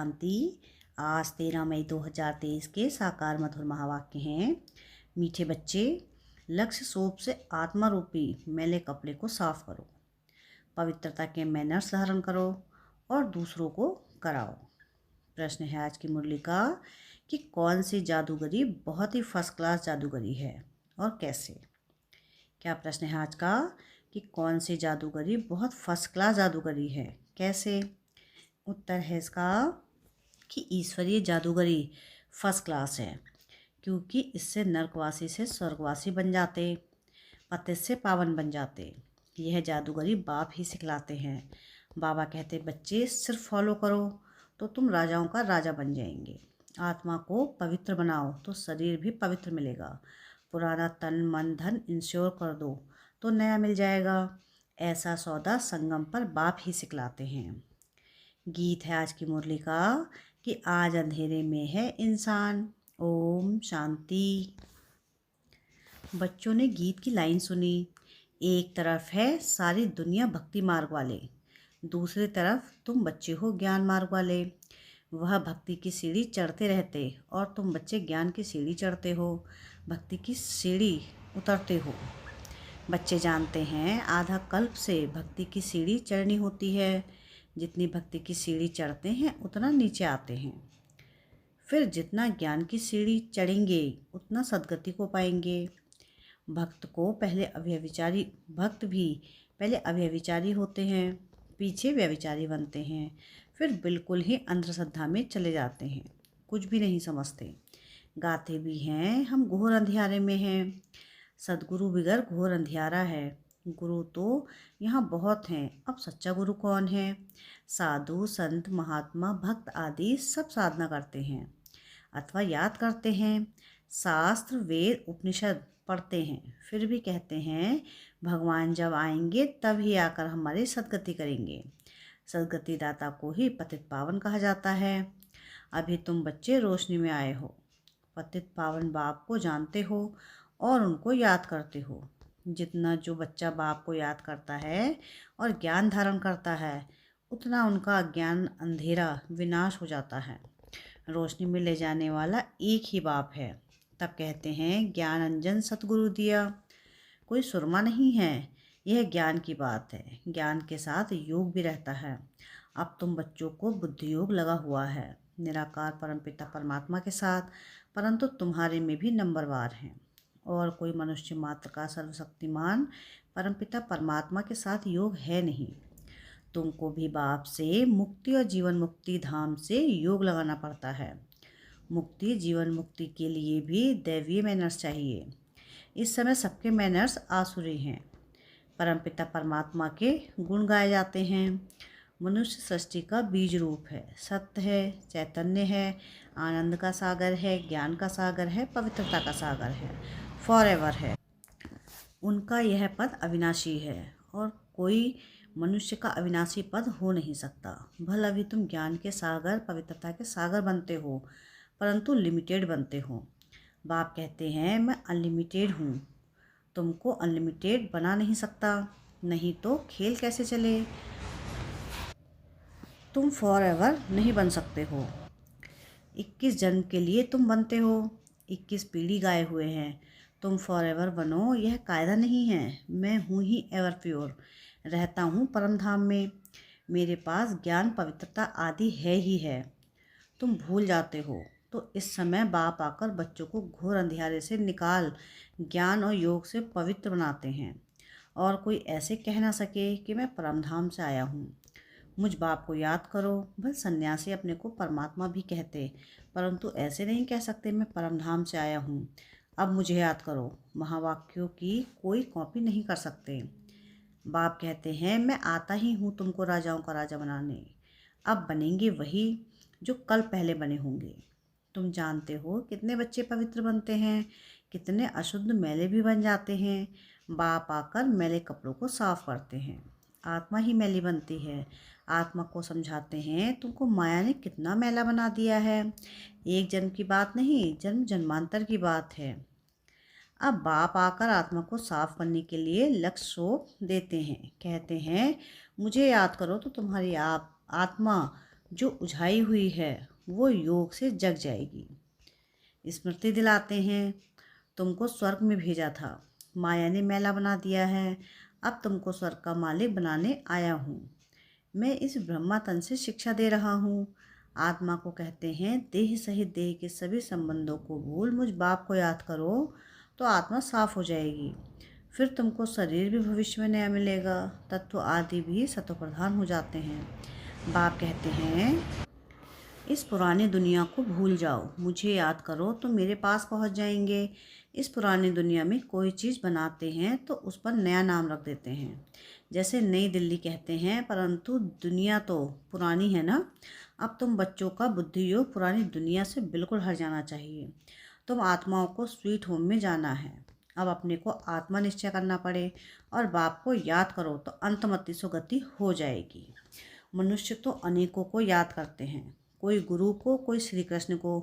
शांति। आज 13 मई 2023 के साकार मधुर महावाक्य हैं। मीठे बच्चे, लक्ष्य सोप से आत्मा रूपी मैले कपड़े को साफ करो, पवित्रता के मैनर्स धारण करो और दूसरों को कराओ। प्रश्न है आज की मुरली का कि कौन सी जादूगरी बहुत ही फर्स्ट क्लास जादूगरी है और कैसे। क्या प्रश्न है आज का कि कौन सी जादूगरी बहुत फर्स्ट क्लास जादूगरी है, कैसे। उत्तर है इसका कि ईश्वरीय जादूगरी फर्स्ट क्लास है, क्योंकि इससे नरकवासी से स्वर्गवासी बन जाते, पतित से पावन बन जाते। यह जादूगरी बाप ही सिखलाते हैं। बाबा कहते बच्चे सिर्फ फॉलो करो तो तुम राजाओं का राजा बन जाएंगे। आत्मा को पवित्र बनाओ तो शरीर भी पवित्र मिलेगा। पुराना तन मन धन इंश्योर कर दो तो नया मिल जाएगा। ऐसा सौदा संगम पर बाप ही सिखलाते हैं। गीत है आज की मुरली का कि आज अंधेरे में है इंसान। ओम शांति। बच्चों ने गीत की लाइन सुनी। एक तरफ है सारी दुनिया भक्ति मार्ग वाले, दूसरी तरफ तुम बच्चे हो ज्ञान मार्ग वाले। वह भक्ति की सीढ़ी चढ़ते रहते और तुम बच्चे ज्ञान की सीढ़ी चढ़ते हो, भक्ति की सीढ़ी उतरते हो। बच्चे जानते हैं आधा कल्प से भक्ति की सीढ़ी चढ़नी होती है। जितनी भक्ति की सीढ़ी चढ़ते हैं उतना नीचे आते हैं। फिर जितना ज्ञान की सीढ़ी चढ़ेंगे उतना सद्गति को पाएंगे। भक्त भी पहले अव्यभिचारी होते हैं, पीछे व्यभिचारी बनते हैं, फिर बिल्कुल ही अंधश्रद्धा में चले जाते हैं, कुछ भी नहीं समझते। गाते भी हैं हम घोर अंधियारे में हैं, सदगुरु बिगर घोर अंधियारा है। गुरु तो यहाँ बहुत हैं, अब सच्चा गुरु कौन है। साधु संत महात्मा भक्त आदि सब साधना करते हैं अथवा याद करते हैं, शास्त्र वेद उपनिषद पढ़ते हैं, फिर भी कहते हैं भगवान जब आएंगे तब ही आकर हमारी सद्गति करेंगे। सद्गति दाता को ही पतित पावन कहा जाता है। अभी तुम बच्चे रोशनी में आए हो, पतित पावन बाप को जानते हो और उनको याद करते हो। जितना जो बच्चा बाप को याद करता है और ज्ञान धारण करता है उतना उनका ज्ञान अंधेरा विनाश हो जाता है। रोशनी में ले जाने वाला एक ही बाप है। तब कहते हैं ज्ञान अंजन सतगुरु दिया। कोई सुरमा नहीं है, यह ज्ञान की बात है। ज्ञान के साथ योग भी रहता है। अब तुम बच्चों को बुद्धि योग लगा हुआ है निराकार परमपिता परमात्मा के साथ, परंतु तुम्हारे में भी नंबरवार हैं और कोई मनुष्य मात्र का सर्वशक्तिमान परमपिता परमात्मा के साथ योग है नहीं। तुमको भी बाप से मुक्ति और जीवन मुक्ति धाम से योग लगाना पड़ता है। मुक्ति जीवन मुक्ति के लिए भी दैवीय मैनर्स चाहिए। इस समय सबके मैनर्स आसुरी हैं। परमपिता परमात्मा के गुण गाए जाते हैं। मनुष्य सृष्टि का बीज रूप है, सत्य है, चैतन्य है, आनंद का सागर है, ज्ञान का सागर है, पवित्रता का सागर है, फॉरएवर है। उनका यह पद अविनाशी है और कोई मनुष्य का अविनाशी पद हो नहीं सकता। भला भी तुम ज्ञान के सागर पवित्रता के सागर बनते हो, परंतु लिमिटेड बनते हो। बाप कहते हैं मैं अनलिमिटेड हूँ, तुमको अनलिमिटेड बना नहीं सकता, नहीं तो खेल कैसे चले। तुम फॉरएवर नहीं बन सकते हो। 21 जन्म के लिए तुम बनते हो, 21 पीढ़ी गाए हुए हैं। तुम फॉरएवर बनो यह कायदा नहीं है। मैं हूँ ही एवर प्योर, रहता हूँ परम धाम में। मेरे पास ज्ञान पवित्रता आदि है ही है। तुम भूल जाते हो तो इस समय बाप आकर बच्चों को घोर अंधियारे से निकाल ज्ञान और योग से पवित्र बनाते हैं और कोई ऐसे कह ना सके कि मैं परमधाम से आया हूँ। मुझ बाप को याद करो। भले सन्यासी अपने को परमात्मा भी कहते, परंतु ऐसे नहीं कह सकते मैं परमधाम से आया हूँ। अब मुझे याद करो। महावाक्यों की कोई कॉपी नहीं कर सकते। बाप कहते हैं मैं आता ही हूँ तुमको राजाओं का राजा बनाने। अब बनेंगे वही जो कल पहले बने होंगे। तुम जानते हो कितने बच्चे पवित्र बनते हैं, कितने अशुद्ध मैले भी बन जाते हैं। बाप आकर मैले कपड़ों को साफ करते हैं। आत्मा ही मैली बनती है। आत्मा को समझाते हैं तुमको माया ने कितना मैला बना दिया है। एक जन्म की बात नहीं, जन्म जन्मांतर की बात है। अब बाप आकर आत्मा को साफ करने के लिए लक्ष्य सोप देते हैं। कहते हैं मुझे याद करो तो तुम्हारी आत्मा जो उझाई हुई है वो योग से जग जाएगी। स्मृति दिलाते हैं, तुमको स्वर्ग में भेजा था, माया ने मैला बना दिया है, अब तुमको स्वर्ग का मालिक बनाने आया हूँ। मैं इस ब्रह्मा तन से शिक्षा दे रहा हूँ। आत्मा को कहते हैं, देह सहित देह के सभी संबंधों को भूल मुझ बाप को याद करो तो आत्मा साफ हो जाएगी। फिर तुमको शरीर भी भविष्य में नया मिलेगा, तत्व आदि भी सत्व प्रधान हो जाते हैं। बाप कहते हैं, इस पुरानी दुनिया को भूल जाओ, मुझे याद करो तो मेरे पास पहुंच जाएंगे। इस पुरानी दुनिया में कोई चीज़ बनाते हैं तो उस पर नया नाम रख देते हैं। जैसे नई दिल्ली कहते हैं, परंतु दुनिया तो पुरानी है ना। अब तुम बच्चों का बुद्धि योग पुरानी दुनिया से बिल्कुल हट जाना चाहिए। तुम आत्माओं को स्वीट होम में जाना है। अब अपने को आत्मा निश्चय करना पड़े और बाप को याद करो तो अंतमति सुगति हो जाएगी। मनुष्य तो अनेकों को याद करते हैं, कोई गुरु को, कोई श्री कृष्ण को,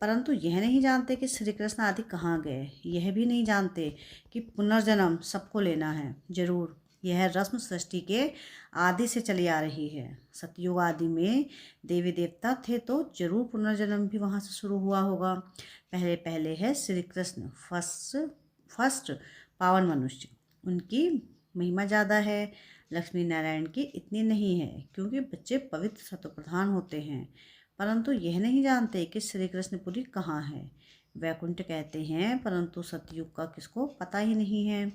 परंतु यह नहीं जानते कि श्री कृष्ण आदि कहाँ गए। यह भी नहीं जानते कि पुनर्जन्म सबको लेना है। जरूर यह रस्म सृष्टि के आदि से चली आ रही है। सतयुग आदि में देवी देवता थे तो जरूर पुनर्जन्म भी वहाँ से शुरू हुआ होगा। पहले पहले है श्री कृष्ण, फर्स्ट पावन मनुष्य। उनकी महिमा ज़्यादा है, लक्ष्मी नारायण की इतनी नहीं है, क्योंकि बच्चे पवित्र सत्व प्रधान होते हैं। परंतु यह नहीं जानते कि श्री कृष्णपुरी कहाँ है। वैकुंठ कहते हैं, परंतु सतयुग का किसको पता ही नहीं है।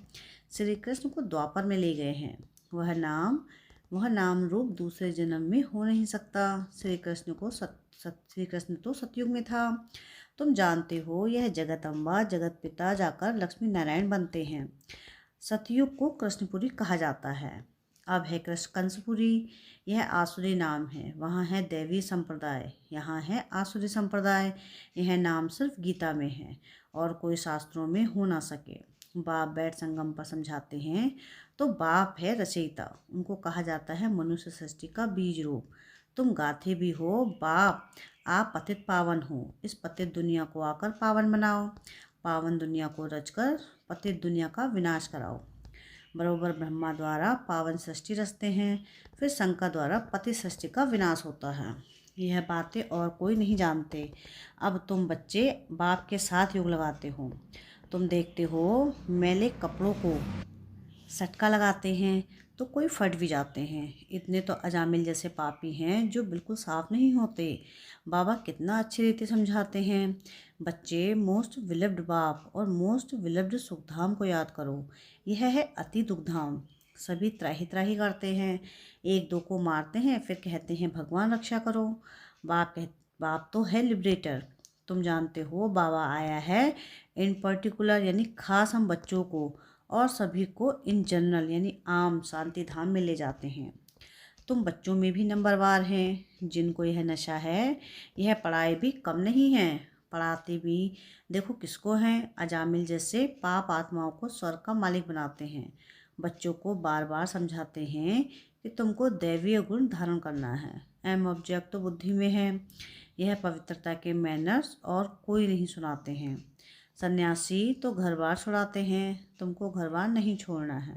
श्री कृष्ण को द्वापर में ले गए हैं। वह नाम रूप दूसरे जन्म में हो नहीं सकता। श्री कृष्ण तो सतयुग में था। तुम जानते हो, यह जगत अम्बा, जगत पिता जाकर लक्ष्मी नारायण बनते हैं। सतयुग को कृष्णपुरी कहा जाता है। अब है कंसपुरी, यह आसुरी नाम है। वहाँ है दैवी संप्रदाय, यहाँ है आसुरी संप्रदाय। यह नाम सिर्फ गीता में है और कोई शास्त्रों में हो ना सके। बाप बैठ संगम पर समझाते हैं, तो बाप है रचयिता। उनको कहा जाता है मनुष्य सृष्टि का बीज रूप। तुम गाथे भी हो, बाप आप पतित पावन हो। इस पतित दुनिया को आकर पावन बनाओ, पावन दुनिया को रचकर पतित दुनिया का विनाश कराओ। बरोबर ब्रह्मा द्वारा पावन सृष्टि रचते हैं, फिर शंकर द्वारा पति सृष्टि का विनाश होता है। यह बातें और कोई नहीं जानते। अब तुम बच्चे बाप के साथ योग लगाते हो। तुम देखते हो, मैले कपड़ों को सटका लगाते हैं तो कोई फट भी जाते हैं। इतने तो अजामिल जैसे पापी हैं जो बिल्कुल साफ नहीं होते। बाबा कितना अच्छी रीति समझाते हैं। बच्चे, मोस्ट विलव्ड बाप और मोस्ट विलव्ड सुखधाम को याद करो। यह है अति दुखधाम। सभी त्राही त्राही करते हैं, एक दो को मारते हैं, फिर कहते हैं भगवान रक्षा करो। बाप तो है लिबरेटर। तुम जानते हो, बाबा आया है इन पर्टिकुलर यानी खास हम बच्चों को और सभी को इन जनरल यानी आम शांति धाम में ले जाते हैं। तुम बच्चों में भी नंबरवार हैं। जिनको यह नशा है, यह पढ़ाई भी कम नहीं है, पढ़ाते भी देखो किसको हैं। अजामिल जैसे पाप आत्माओं को स्वर्ग का मालिक बनाते हैं। बच्चों को बार बार समझाते हैं कि तुमको दैवीय गुण धारण करना है। एम ऑब्जेक्ट तो बुद्धि में है। यह पवित्रता के मैनर्स और कोई नहीं सुनाते हैं। सन्यासी तो घर बार छुड़ाते हैं। तुमको घर बार नहीं छोड़ना है,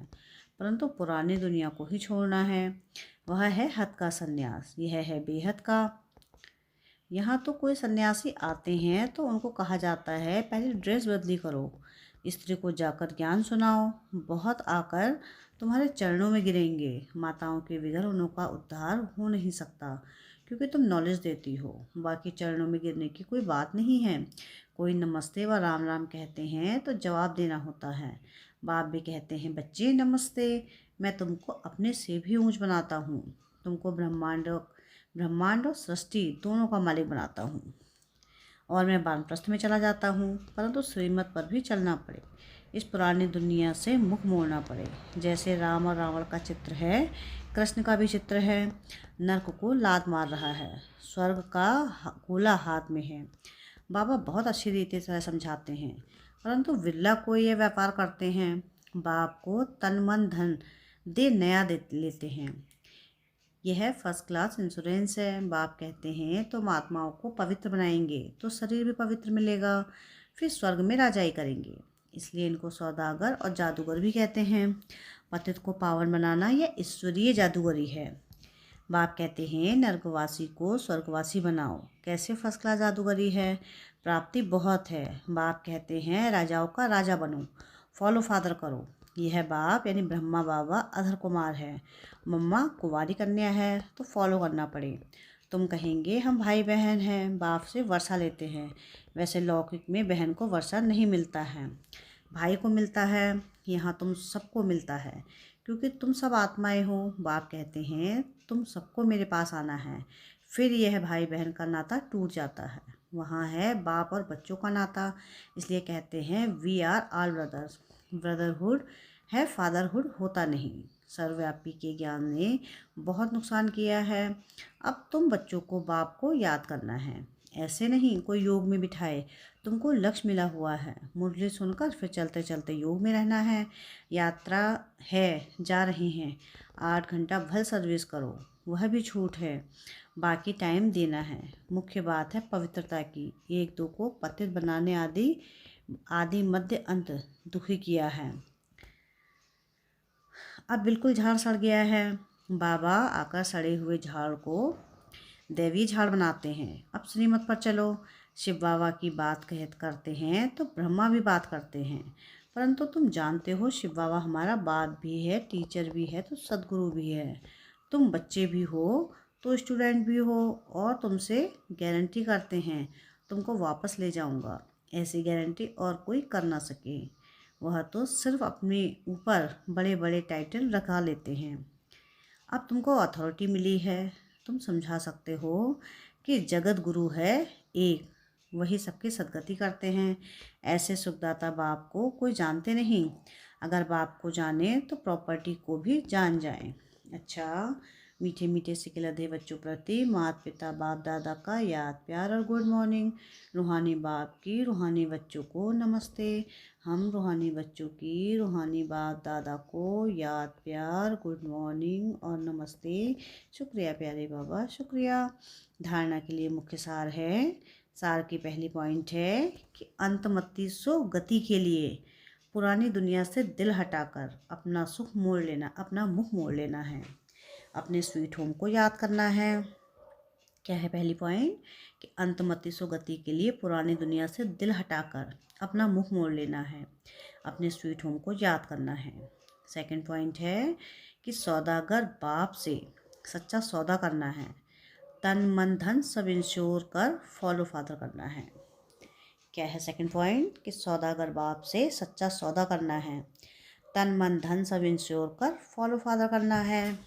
परंतु पुरानी दुनिया को ही छोड़ना है। वह है हद का सन्यास, यह है बेहद का। यहाँ तो कोई सन्यासी आते हैं तो उनको कहा जाता है, पहले ड्रेस बदली करो, स्त्री को जाकर ज्ञान सुनाओ। बहुत आकर तुम्हारे चरणों में गिरेंगे। माताओं के बगैर उनका उद्धार हो नहीं सकता, क्योंकि तुम नॉलेज देती हो। बाकी चरणों में गिरने की कोई बात नहीं है। कोई नमस्ते व राम राम कहते हैं तो जवाब देना होता है। बाप भी कहते हैं, बच्चे नमस्ते, मैं तुमको अपने से भी ऊंच बनाता हूँ। तुमको ब्रह्मांड और सृष्टि दोनों का मालिक बनाता हूँ और मैं वानप्रस्थ में चला जाता हूँ, परंतु श्रीमत पर भी चलना पड़े। इस पुरानी दुनिया से मुख मोड़ना पड़े। जैसे राम और रावण का चित्र है, कृष्ण का भी चित्र है। नरक को लात मार रहा है, स्वर्ग का गोला हाथ में है। बाबा बहुत अच्छी रीति से समझाते हैं, परंतु विरला कोई ये व्यापार करते हैं। बाप को तन मन धन दे नया दे लेते हैं। यह फर्स्ट क्लास इंश्योरेंस है। बाप कहते हैं, तुम आत्माओं को पवित्र बनाएंगे तो शरीर भी पवित्र मिलेगा, फिर स्वर्ग में राजाई करेंगे। इसलिए इनको सौदागर और जादूगर भी कहते हैं। पतित को पावन बनाना यह ईश्वरीय जादूगरी है। बाप कहते हैं नर्कवासी को स्वर्गवासी बनाओ। कैसे फर्स्ट क्लास जादूगरी है, प्राप्ति बहुत है। बाप कहते हैं राजाओं का राजा बनो, फॉलो फादर करो। यह है बाप यानी ब्रह्मा बाबा अधर कुमार है, मम्मा कुंवारी कन्या है, तो फॉलो करना पड़े। तुम कहेंगे हम भाई बहन हैं, बाप से वर्षा लेते हैं। वैसे लौकिक में बहन को वर्षा नहीं मिलता है, भाई को मिलता है। यहाँ तुम सबको मिलता है क्योंकि तुम सब आत्माएं हो। बाप कहते हैं तुम सबको मेरे पास आना है। फिर यह भाई बहन का नाता टूट जाता है। वहाँ है बाप और बच्चों का नाता, इसलिए कहते हैं we are all brothers. Brotherhood है, फादरहुड होता नहीं। सर्वव्यापी के ज्ञान ने बहुत नुकसान किया है। अब तुम बच्चों को बाप को याद करना है, ऐसे नहीं कोई योग में बिठाए। तुमको लक्ष्य मिला हुआ है, मुरली सुनकर फिर चलते चलते योग में रहना है। यात्रा है, जा रहे हैं, 8 घंटा भल सर्विस करो, वह भी छूट है। बाकी टाइम देना है। मुख्य बात है पवित्रता की। एक दो को पतित बनाने आदि आदि मध्य अंत दुखी किया है। अब बिल्कुल झाड़ सड़ गया है। बाबा आकर सड़े हुए झाड़ को दैवीय झाड़ बनाते हैं। अब श्रीमत पर चलो। शिव बाबा की बात कहत करते हैं तो ब्रह्मा भी बात करते हैं, परंतु तुम जानते हो शिव बाबा हमारा बाप भी है, टीचर भी है, तो सदगुरु भी है। तुम बच्चे भी हो तो स्टूडेंट भी हो, और तुमसे गारंटी करते हैं तुमको वापस ले जाऊंगा। ऐसी गारंटी और कोई कर ना सके। वह तो सिर्फ अपने ऊपर बड़े बड़े टाइटल रखा लेते हैं। अब तुमको अथॉरिटी मिली है, तुम समझा सकते हो कि जगत गुरु है एक, वही सबकी सदगति करते हैं। ऐसे सुखदाता बाप को कोई जानते नहीं। अगर बाप को जाने तो प्रॉपर्टी को भी जान जाए। अच्छा, मीठे मीठे सिके लधे बच्चों प्रति माता पिता बाप दादा का याद प्यार और गुड मॉर्निंग। रूहानी बाप की रूहानी बच्चों को नमस्ते। हम रूहानी बच्चों की रूहानी बाप दादा को याद प्यार गुड मॉर्निंग और नमस्ते। शुक्रिया प्यारे बाबा, शुक्रिया। धारणा के लिए मुख्य सार है। सार की पहली पॉइंट है कि अंतमति सो गति के लिए पुरानी दुनिया से दिल हटाकर अपना सुख मोड़ लेना, अपना मुख मोड़ लेना है। अपने स्वीट होम को याद करना है। क्या है पहली पॉइंट कि अंतमति सो गति के लिए पुरानी दुनिया से दिल हटाकर अपना मुख मोड़ लेना है, अपने स्वीट होम को याद करना है। सेकंड पॉइंट है कि सौदागर बाप से सच्चा सौदा करना है, तन मन धन सब इंश्योर कर फॉलो फादर करना है। क्या है सेकंड पॉइंट कि सौदागर बाप से सच्चा सौदा करना है, तन मन धन सब इंश्योर कर फॉलो फादर करना है।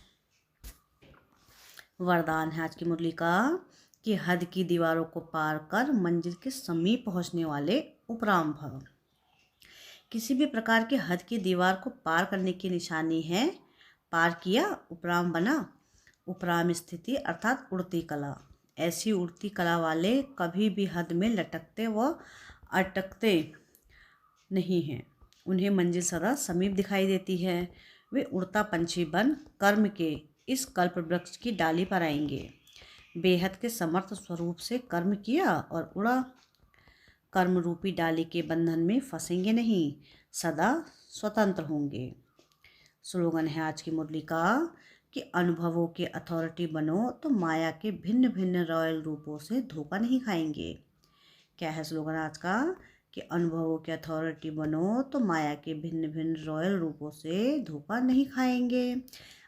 वरदान है आज की मुरली का कि हद की दीवारों को पार कर मंजिल के समीप पहुंचने वाले उपराम भव। किसी भी प्रकार के हद की दीवार को पार करने की निशानी है, पार किया उपराम बना। उपराम स्थिति अर्थात उड़ती कला। ऐसी उड़ती कला वाले कभी भी हद में लटकते व अटकते नहीं हैं। उन्हें मंजिल सदा समीप दिखाई देती है। वे उड़ता पंछी बन कर्म के इस कल्प वृक्ष की डाली पर आएंगे। बेहद के समर्थ स्वरूप से कर्म किया और उड़ा। कर्म रूपी डाली के बंधन में फंसेंगे नहीं, सदा स्वतंत्र होंगे। स्लोगन है आज की मुरली का कि अनुभवों के अथॉरिटी बनो तो माया के भिन्न भिन्न रॉयल रूपों से धोखा नहीं खाएंगे। क्या है स्लोगन आज का कि अनुभवों के अथॉरिटी बनो तो माया के भिन्न भिन्न रॉयल रूपों से धोखा नहीं खाएंगे।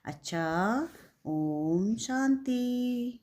अच्छा, ओम शांति।